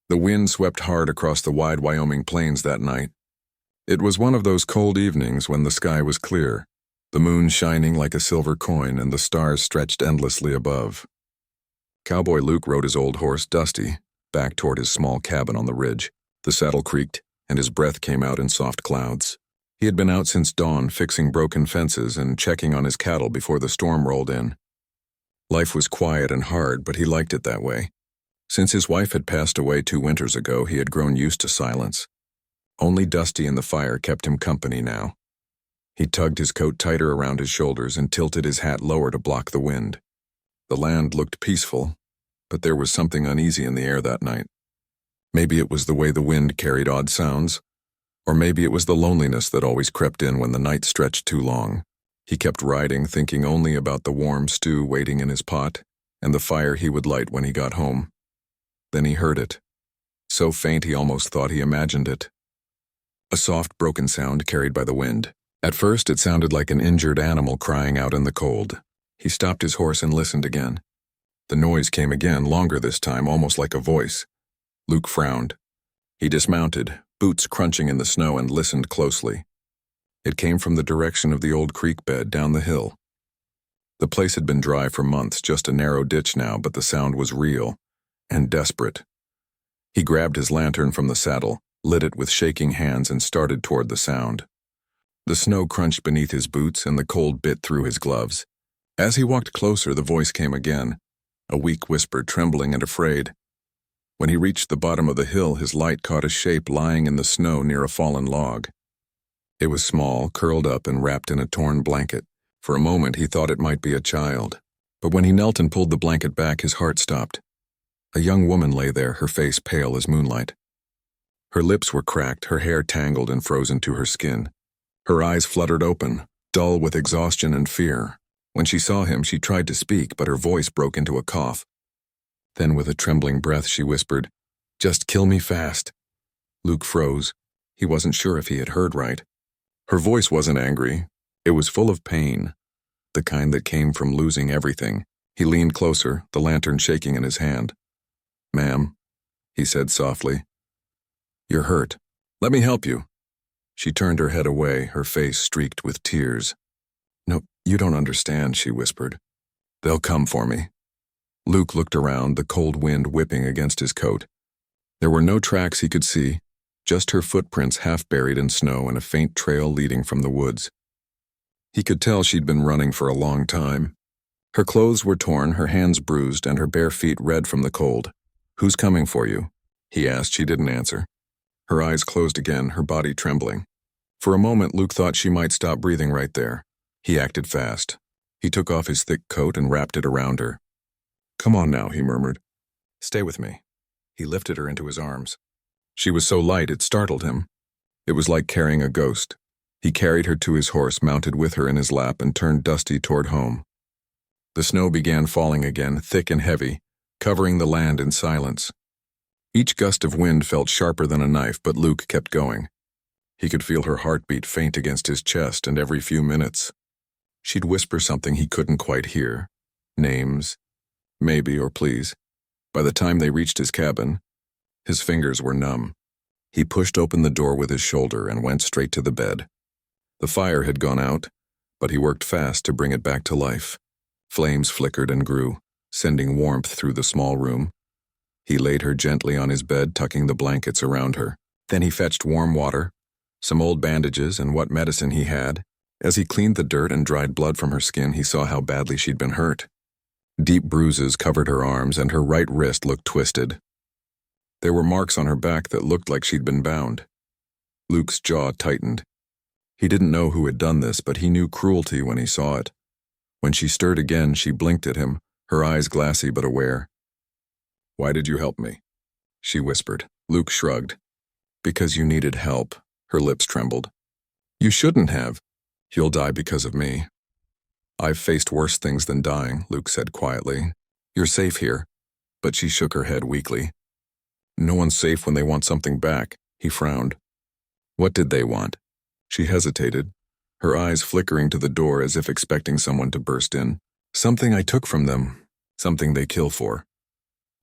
The wind swept hard across the wide Wyoming plains that night. It was one of those cold evenings when the sky was clear, the moon shining like a silver coin and the stars stretched endlessly above. Cowboy Luke rode his old horse, Dusty, back toward his small cabin on the ridge. The saddle creaked, and his breath came out in soft clouds. He had been out since dawn, fixing broken fences and checking on his cattle before the storm rolled in. Life was quiet and hard, but he liked it that way. Since his wife had passed away 2 winters ago, he had grown used to silence. Only Dusty and the fire kept him company now. He tugged his coat tighter around his shoulders and tilted his hat lower to block the wind. The land looked peaceful, but there was something uneasy in the air that night. Maybe it was the way the wind carried odd sounds, or maybe it was the loneliness that always crept in when the night stretched too long. He kept riding, thinking only about the warm stew waiting in his pot and the fire he would light when he got home. Then he heard it, so faint he almost thought he imagined it. A soft, broken sound carried by the wind. At first, it sounded like an injured animal crying out in the cold. He stopped his horse and listened again. The noise came again, longer this time, almost like a voice. Luke frowned. He dismounted, boots crunching in the snow, and listened closely. It came from the direction of the old creek bed down the hill. The place had been dry for months, just a narrow ditch now, but the sound was real and desperate. He grabbed his lantern from the saddle, lit it with shaking hands, and started toward the sound. The snow crunched beneath his boots and the cold bit through his gloves. As he walked closer, the voice came again, a weak whisper, trembling and afraid. When he reached the bottom of the hill, his light caught a shape lying in the snow near a fallen log. It was small, curled up and wrapped in a torn blanket. For a moment he thought it might be a child, but when he knelt and pulled the blanket back, his heart stopped. A young woman lay there, her face pale as moonlight. Her lips were cracked, her hair tangled and frozen to her skin. Her eyes fluttered open, dull with exhaustion and fear. When she saw him, she tried to speak, but her voice broke into a cough. Then with a trembling breath, she whispered, "Just kill me fast." Luke froze. He wasn't sure if he had heard right. Her voice wasn't angry. It was full of pain, the kind that came from losing everything. He leaned closer, the lantern shaking in his hand. "Ma'am," he said softly, "you're hurt. Let me help you." She turned her head away, her face streaked with tears. "No, you don't understand," she whispered. "They'll come for me." Luke looked around, the cold wind whipping against his coat. There were no tracks he could see, just her footprints half buried in snow and a faint trail leading from the woods. He could tell she'd been running for a long time. Her clothes were torn, her hands bruised, and her bare feet red from the cold. "Who's coming for you?" he asked. She didn't answer. Her eyes closed again, her body trembling. For a moment, Luke thought she might stop breathing right there. He acted fast. He took off his thick coat and wrapped it around her. "Come on now," he murmured. "Stay with me." He lifted her into his arms. She was so light it startled him. It was like carrying a ghost. He carried her to his horse, mounted with her in his lap, and turned Dusty toward home. The snow began falling again, thick and heavy, covering the land in silence. Each gust of wind felt sharper than a knife, but Luke kept going. He could feel her heartbeat faint against his chest, and every few minutes, she'd whisper something he couldn't quite hear. Names, maybe, or please. By the time they reached his cabin, his fingers were numb. He pushed open the door with his shoulder and went straight to the bed. The fire had gone out, but he worked fast to bring it back to life. Flames flickered and grew, sending warmth through the small room. He laid her gently on his bed, tucking the blankets around her. Then he fetched warm water, some old bandages, and what medicine he had. As he cleaned the dirt and dried blood from her skin, he saw how badly she'd been hurt. Deep bruises covered her arms, and her right wrist looked twisted. There were marks on her back that looked like she'd been bound. Luke's jaw tightened. He didn't know who had done this, but he knew cruelty when he saw it. When she stirred again, she blinked at him, her eyes glassy but aware. "Why did you help me?" she whispered. Luke shrugged. "Because you needed help." Her lips trembled. "You shouldn't have. You'll die because of me." "I've faced worse things than dying," Luke said quietly. "You're safe here." But she shook her head weakly. "No one's safe when they want something back," he frowned. "What did they want?" She hesitated, her eyes flickering to the door as if expecting someone to burst in. "Something I took from them. Something they kill for."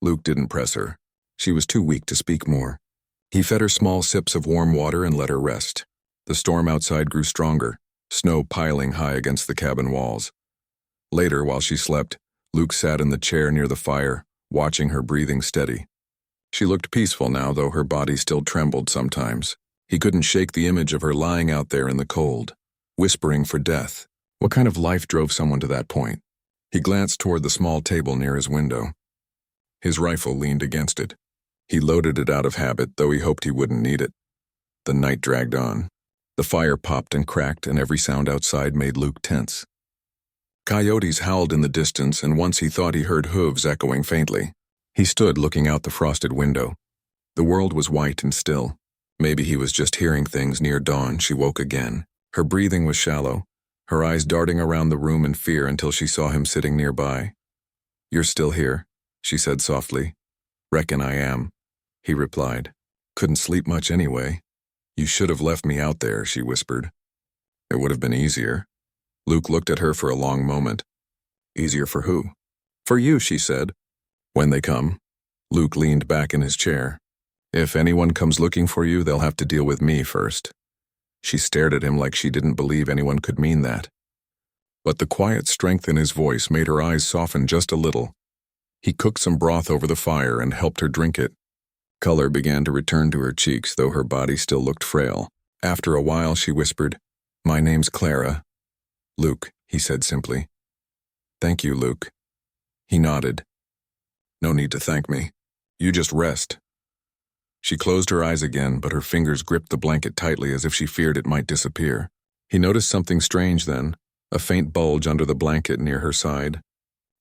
Luke didn't press her. She was too weak to speak more. He fed her small sips of warm water and let her rest. The storm outside grew stronger, snow piling high against the cabin walls. Later, while she slept, Luke sat in the chair near the fire, watching her breathing steady. She looked peaceful now, though her body still trembled sometimes. He couldn't shake the image of her lying out there in the cold, whispering for death. What kind of life drove someone to that point? He glanced toward the small table near his window. His rifle leaned against it. He loaded it out of habit, though he hoped he wouldn't need it. The night dragged on. The fire popped and cracked, and every sound outside made Luke tense. Coyotes howled in the distance, and once he thought he heard hooves echoing faintly. He stood looking out the frosted window. The world was white and still. Maybe he was just hearing things. Near dawn, she woke again. Her breathing was shallow, her eyes darting around the room in fear until she saw him sitting nearby. "You're still here," she said softly. "Reckon I am," he replied. "Couldn't sleep much anyway." "You should have left me out there," she whispered. "It would have been easier." Luke looked at her for a long moment. "Easier for who?" "For you," she said. "When they come." Luke leaned back in his chair. "If anyone comes looking for you, they'll have to deal with me first." She stared at him like she didn't believe anyone could mean that. But the quiet strength in his voice made her eyes soften just a little. He cooked some broth over the fire and helped her drink it. Color began to return to her cheeks, though her body still looked frail. After a while, she whispered, "My name's Clara." "Luke," he said simply. "Thank you, Luke." He nodded. "No need to thank me. You just rest." She closed her eyes again, but her fingers gripped the blanket tightly as if she feared it might disappear. He noticed something strange then, a faint bulge under the blanket near her side.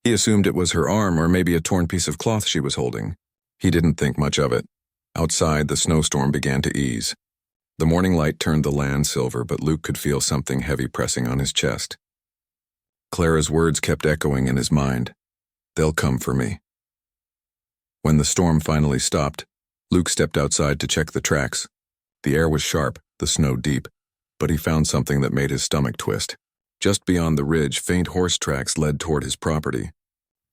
He assumed it was her arm or maybe a torn piece of cloth she was holding. He didn't think much of it. Outside, the snowstorm began to ease. The morning light turned the land silver, but Luke could feel something heavy pressing on his chest. Clara's words kept echoing in his mind. "They'll come for me." When the storm finally stopped, Luke stepped outside to check the tracks. The air was sharp, the snow deep, but he found something that made his stomach twist. Just beyond the ridge, faint horse tracks led toward his property.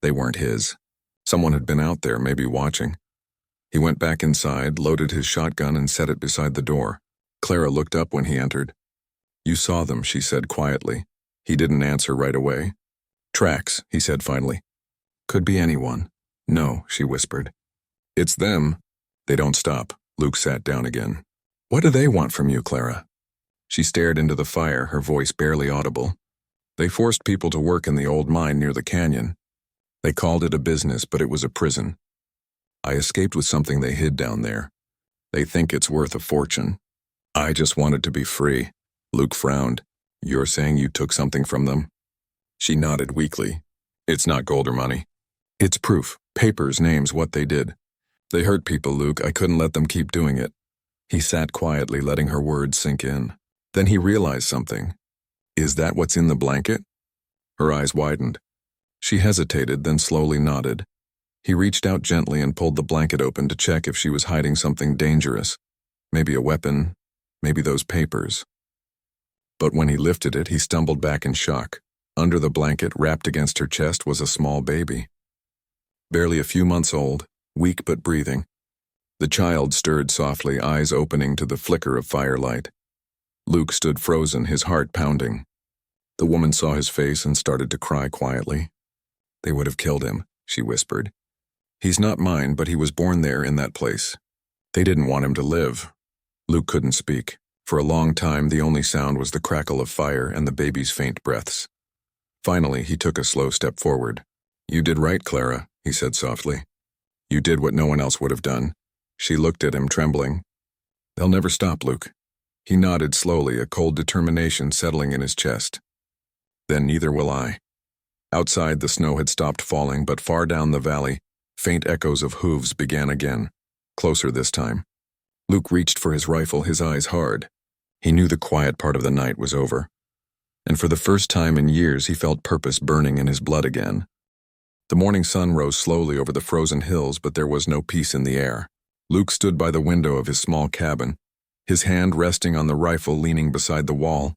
They weren't his. Someone had been out there, maybe watching. He went back inside, loaded his shotgun, and set it beside the door. Clara looked up when he entered. "You saw them," she said quietly. He didn't answer right away. "Tracks," he said finally. "Could be anyone." "No," she whispered. "It's them." "They don't stop." Luke sat down again. "What do they want from you, Clara?" She stared into the fire, her voice barely audible. "They forced people to work in the old mine near the canyon. They called it a business, but it was a prison. I escaped with something they hid down there. They think it's worth a fortune. I just wanted to be free." Luke frowned. "You're saying you took something from them?" She nodded weakly. "It's not gold or money. It's proof, papers, names, what they did. They hurt people, Luke. I couldn't let them keep doing it." He sat quietly, letting her words sink in. Then he realized something. "Is that what's in the blanket?" Her eyes widened. She hesitated, then slowly nodded. He reached out gently and pulled the blanket open to check if she was hiding something dangerous. Maybe a weapon, maybe those papers. But when he lifted it, he stumbled back in shock. Under the blanket, wrapped against her chest, was a small baby. Barely a few months old, weak but breathing. The child stirred softly, eyes opening to the flicker of firelight. Luke stood frozen, his heart pounding. The woman saw his face and started to cry quietly. "They would have killed him," she whispered. "He's not mine, but he was born there in that place. They didn't want him to live." Luke couldn't speak. For a long time, the only sound was the crackle of fire and the baby's faint breaths. Finally, he took a slow step forward. "You did right, Clara," he said softly. "You did what no one else would have done." She looked at him, trembling. "They'll never stop, Luke." He nodded slowly, a cold determination settling in his chest. "Then neither will I." Outside, the snow had stopped falling, but far down the valley, faint echoes of hooves began again, closer this time. Luke reached for his rifle, his eyes hard. He knew the quiet part of the night was over. And for the first time in years, he felt purpose burning in his blood again. The morning sun rose slowly over the frozen hills, but there was no peace in the air. Luke stood by the window of his small cabin, his hand resting on the rifle leaning beside the wall.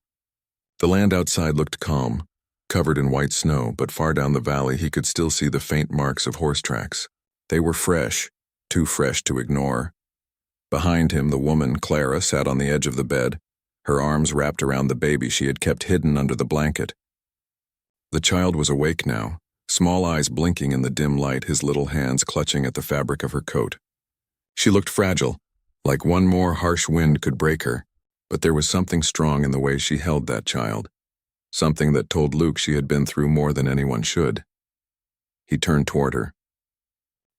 The land outside looked calm, covered in white snow, but far down the valley he could still see the faint marks of horse tracks. They were fresh, too fresh to ignore. Behind him, the woman, Clara, sat on the edge of the bed, her arms wrapped around the baby she had kept hidden under the blanket. The child was awake now, small eyes blinking in the dim light, his little hands clutching at the fabric of her coat. She looked fragile, like one more harsh wind could break her, but there was something strong in the way she held that child, something that told Luke she had been through more than anyone should. He turned toward her.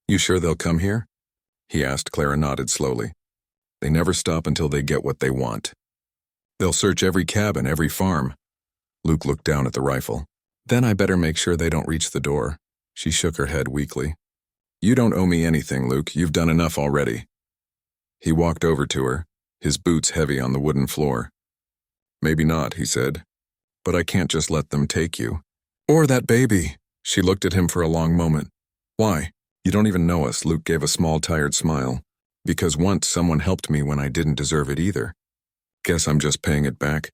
"You sure they'll come here?" he asked. Clara nodded slowly. "They never stop until they get what they want. They'll search every cabin, every farm." Luke looked down at the rifle. "Then I better make sure they don't reach the door." She shook her head weakly. "You don't owe me anything, Luke. You've done enough already." He walked over to her, his boots heavy on the wooden floor. "Maybe not," he said. "But I can't just let them take you. Or that baby." She looked at him for a long moment. "Why? You don't even know us." Luke gave a small, tired smile. "Because once someone helped me when I didn't deserve it either. Guess I'm just paying it back."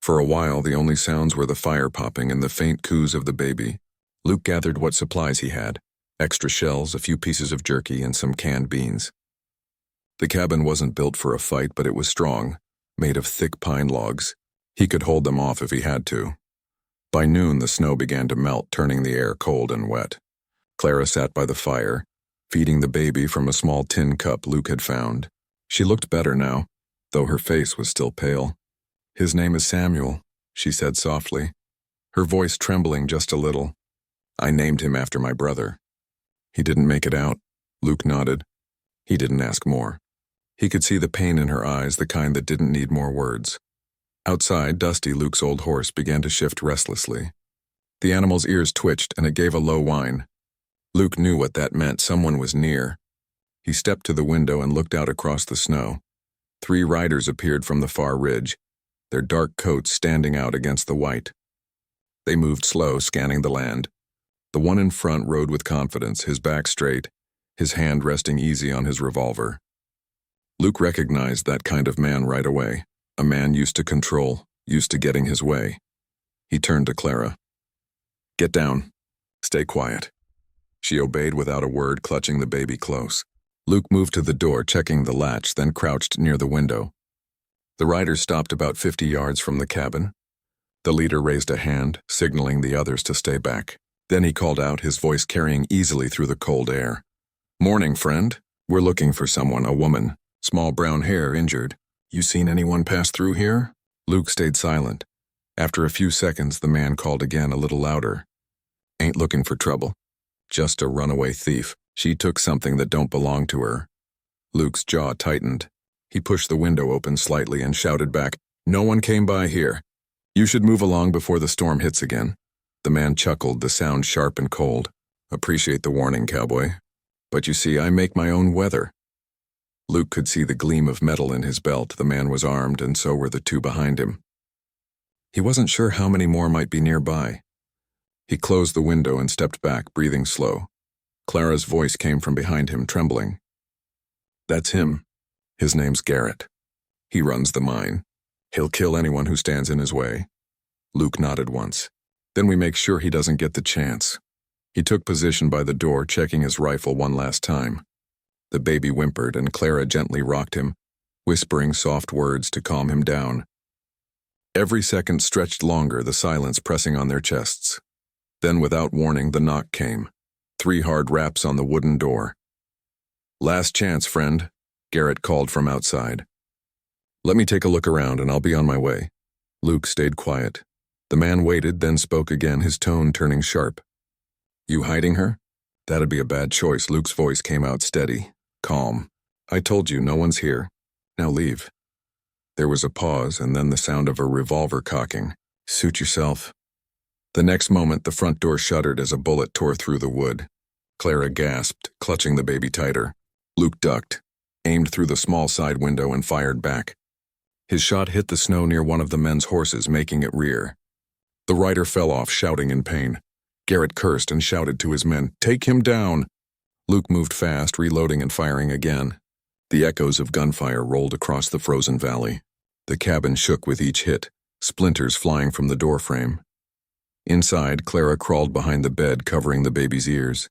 For a while, the only sounds were the fire popping and the faint coos of the baby. Luke gathered what supplies he had: extra shells, a few pieces of jerky, and some canned beans. The cabin wasn't built for a fight, but it was strong, made of thick pine logs. He could hold them off if he had to. By noon, the snow began to melt, turning the air cold and wet. Clara sat by the fire, feeding the baby from a small tin cup Luke had found. She looked better now, though her face was still pale. "His name is Samuel," she said softly, her voice trembling just a little. "I named him after my brother." "He didn't make it out?" Luke nodded. He didn't ask more. He could see the pain in her eyes, the kind that didn't need more words. Outside, Dusty, Luke's old horse, began to shift restlessly. The animal's ears twitched, and it gave a low whine. Luke knew what that meant. Someone was near. He stepped to the window and looked out across the snow. 3 riders appeared from the far ridge, their dark coats standing out against the white. They moved slow, scanning the land. The one in front rode with confidence, his back straight, his hand resting easy on his revolver. Luke recognized that kind of man right away, a man used to control, used to getting his way. He turned to Clara. "Get down. Stay quiet." She obeyed without a word, clutching the baby close. Luke moved to the door, checking the latch, then crouched near the window. The riders stopped about 50 yards from the cabin. The leader raised a hand, signaling the others to stay back. Then he called out, his voice carrying easily through the cold air. "Morning, friend. We're looking for someone, a woman. Small brown hair, injured. You seen anyone pass through here?" Luke stayed silent. After a few seconds, the man called again, a little louder. "Ain't looking for trouble. Just a runaway thief. She took something that don't belong to her." Luke's jaw tightened. He pushed the window open slightly and shouted back, "No one came by here. You should move along before the storm hits again." The man chuckled, the sound sharp and cold. "Appreciate the warning, Cowboy. But you see, I make my own weather." Luke could see the gleam of metal in his belt. The man was armed, and so were the 2 behind him. He wasn't sure how many more might be nearby. He closed the window and stepped back, breathing slow. Clara's voice came from behind him, trembling. "That's him. His name's Garrett. He runs the mine. He'll kill anyone who stands in his way." Luke nodded once. "Then we make sure he doesn't get the chance." He took position by the door, checking his rifle one last time. The baby whimpered, and Clara gently rocked him, whispering soft words to calm him down. Every second stretched longer, the silence pressing on their chests. Then, without warning, the knock came. 3 hard raps on the wooden door. "Last chance, friend," Garrett called from outside. "Let me take a look around, and I'll be on my way." Luke stayed quiet. The man waited, then spoke again, his tone turning sharp. "You hiding her? That'd be a bad choice." Luke's voice came out steady, calm. "I told you, no one's here. Now leave." There was a pause, and then the sound of a revolver cocking. "Suit yourself." The next moment, the front door shuddered as a bullet tore through the wood. Clara gasped, clutching the baby tighter. Luke ducked, aimed through the small side window, and fired back. His shot hit the snow near one of the men's horses, making it rear. The rider fell off, shouting in pain. Garrett cursed and shouted to his men, "Take him down!" Luke moved fast, reloading and firing again. The echoes of gunfire rolled across the frozen valley. The cabin shook with each hit, splinters flying from the doorframe. Inside, Clara crawled behind the bed, covering the baby's ears.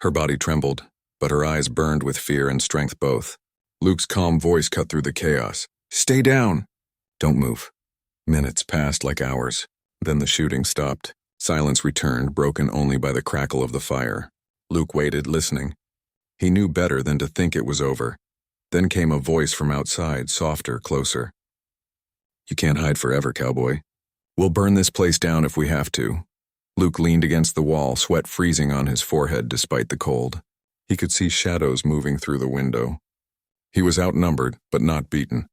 Her body trembled, but her eyes burned with fear and strength both. Luke's calm voice cut through the chaos. "Stay down! Don't move." Minutes passed like hours. Then the shooting stopped. Silence returned, broken only by the crackle of the fire. Luke waited, listening. He knew better than to think it was over. Then came a voice from outside, softer, closer. "You can't hide forever, Cowboy. We'll burn this place down if we have to." Luke leaned against the wall, sweat freezing on his forehead despite the cold. He could see shadows moving through the window. He was outnumbered, but not beaten.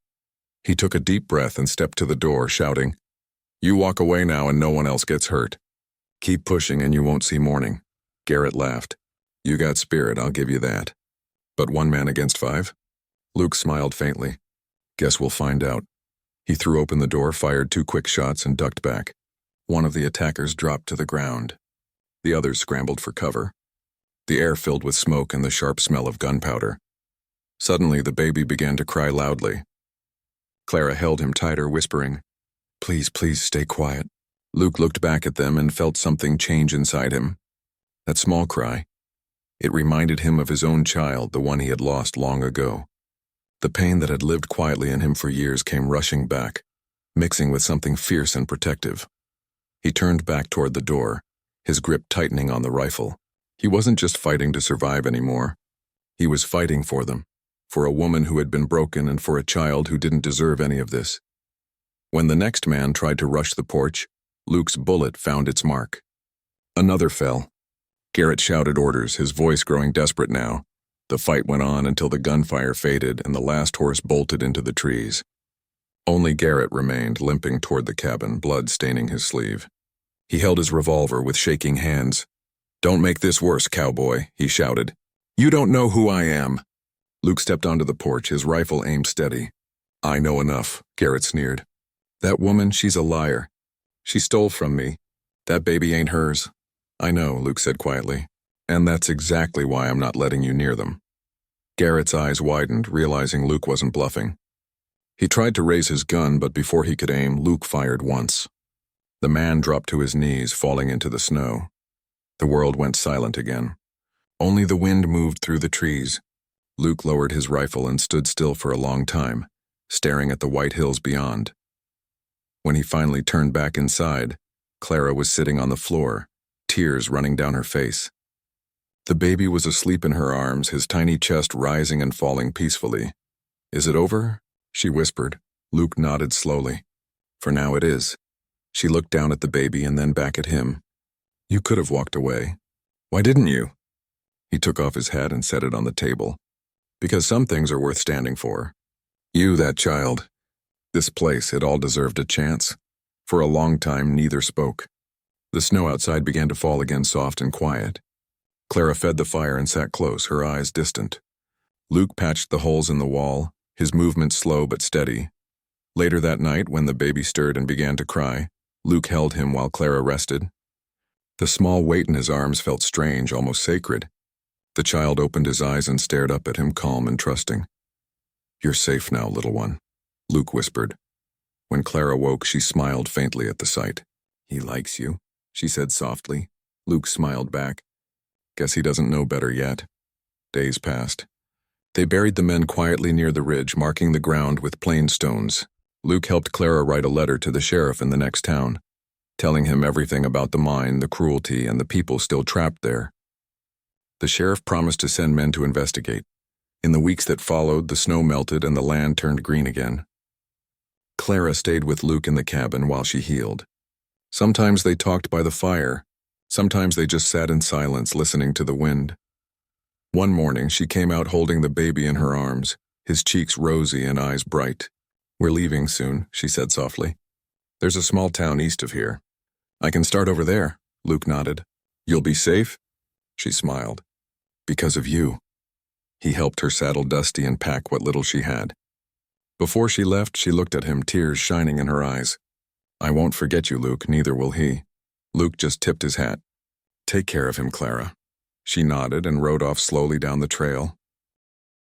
He took a deep breath and stepped to the door, shouting, "You walk away now and no one else gets hurt. Keep pushing and you won't see morning." Garrett laughed. "You got spirit, I'll give you that. But 1 man against 5? Luke smiled faintly. "Guess we'll find out." He threw open the door, fired 2 quick shots, and ducked back. One of the attackers dropped to the ground. The others scrambled for cover. The air filled with smoke and the sharp smell of gunpowder. Suddenly, the baby began to cry loudly. Clara held him tighter, whispering, "Please, please stay quiet." Luke looked back at them and felt something change inside him. That small cry. It reminded him of his own child, the one he had lost long ago. The pain that had lived quietly in him for years came rushing back, mixing with something fierce and protective. He turned back toward the door, his grip tightening on the rifle. He wasn't just fighting to survive anymore. He was fighting for them, for a woman who had been broken and for a child who didn't deserve any of this. When the next man tried to rush the porch, Luke's bullet found its mark. Another fell. Garrett shouted orders, his voice growing desperate now. The fight went on until the gunfire faded and the last horse bolted into the trees. Only Garrett remained, limping toward the cabin, blood staining his sleeve. He held his revolver with shaking hands. "Don't make this worse, Cowboy," he shouted. "You don't know who I am." Luke stepped onto the porch, his rifle aimed steady. "I know enough," Garrett sneered. "That woman, she's a liar. She stole from me. That baby ain't hers." "I know," Luke said quietly. "And that's exactly why I'm not letting you near them." Garrett's eyes widened, realizing Luke wasn't bluffing. He tried to raise his gun, but before he could aim, Luke fired once. The man dropped to his knees, falling into the snow. The world went silent again. Only the wind moved through the trees. Luke lowered his rifle and stood still for a long time, staring at the white hills beyond. When he finally turned back inside, Clara was sitting on the floor, tears running down her face. The baby was asleep in her arms, his tiny chest rising and falling peacefully. "Is it over?" she whispered. Luke nodded slowly. "For now it is." She looked down at the baby and then back at him. "You could have walked away. Why didn't you?" He took off his hat and set it on the table. "Because some things are worth standing for. You, that child. This place, it all deserved a chance." For a long time, neither spoke. The snow outside began to fall again, soft and quiet. Clara fed the fire and sat close, her eyes distant. Luke patched the holes in the wall, his movements slow but steady. Later that night, when the baby stirred and began to cry, Luke held him while Clara rested. The small weight in his arms felt strange, almost sacred. The child opened his eyes and stared up at him, calm and trusting. "You're safe now, little one," Luke whispered. When Clara woke, she smiled faintly at the sight. "He likes you," she said softly. Luke smiled back. "Guess he doesn't know better yet." Days passed. They buried the men quietly near the ridge, marking the ground with plain stones. Luke helped Clara write a letter to the sheriff in the next town, telling him everything about the mine, the cruelty, and the people still trapped there. The sheriff promised to send men to investigate. In the weeks that followed, the snow melted and the land turned green again. Clara stayed with Luke in the cabin while she healed. Sometimes they talked by the fire. Sometimes they just sat in silence, listening to the wind. One morning, she came out holding the baby in her arms, his cheeks rosy and eyes bright. "We're leaving soon," she said softly. "There's a small town east of here. I can start over there," Luke nodded. "You'll be safe?" She smiled. "Because of you." He helped her saddle Dusty and pack what little she had. Before she left, she looked at him, tears shining in her eyes. "I won't forget you, Luke, neither will he." Luke just tipped his hat. "Take care of him, Clara." She nodded and rode off slowly down the trail.